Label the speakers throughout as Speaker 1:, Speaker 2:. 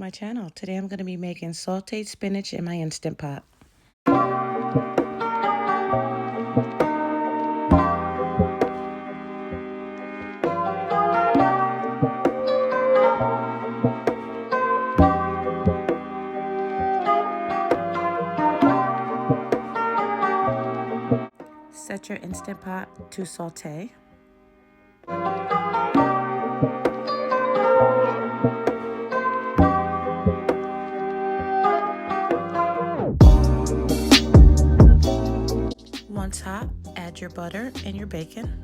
Speaker 1: my channel. Today I'm going to be making sauteed spinach in my Instant Pot. Set your Instant Pot to saute. Once hot, add your butter and your bacon.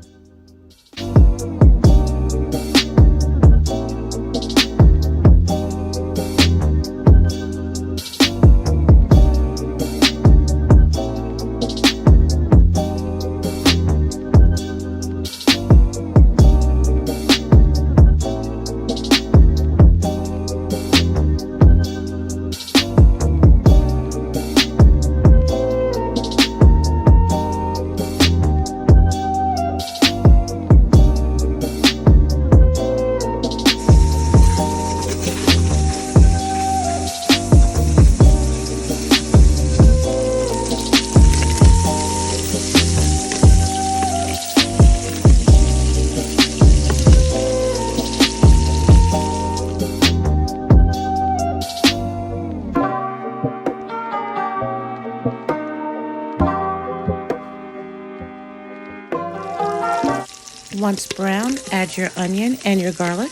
Speaker 1: Once brown, add your onion and your garlic.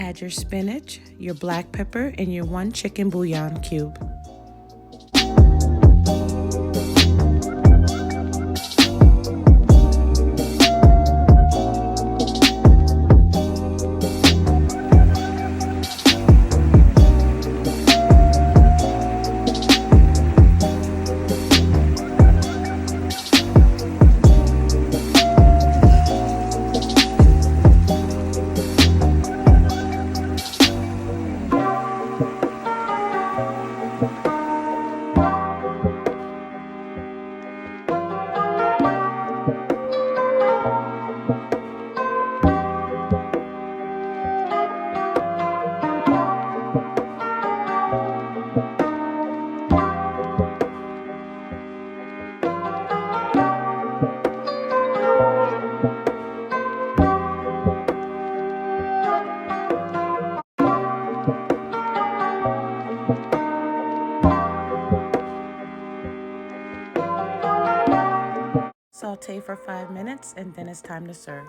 Speaker 1: Add your spinach, your black pepper, and your 1 chicken bouillon cube. Saute for 5 minutes and then it's time to serve.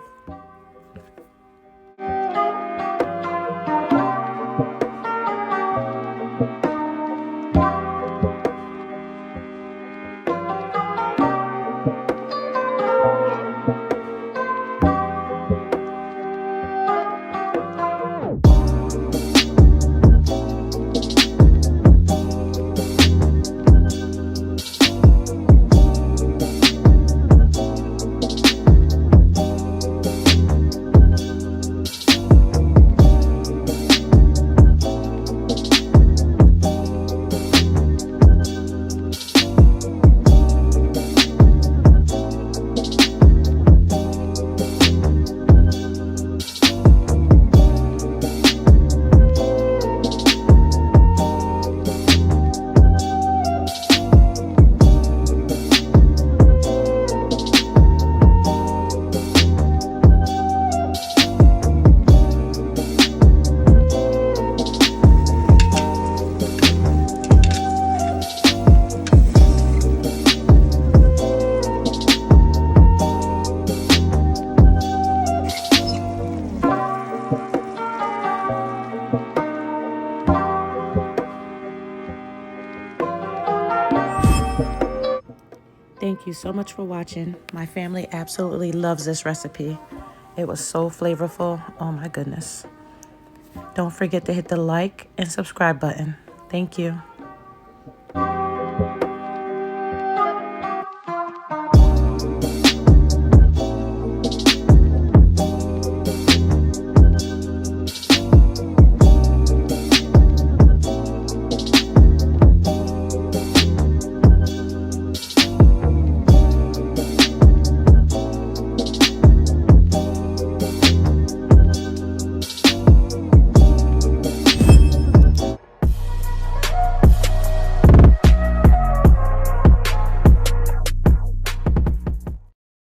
Speaker 1: Thank you so much for watching. My family absolutely loves this recipe. It was so flavorful. Oh my goodness. Don't forget to hit the like and subscribe button. Thank you.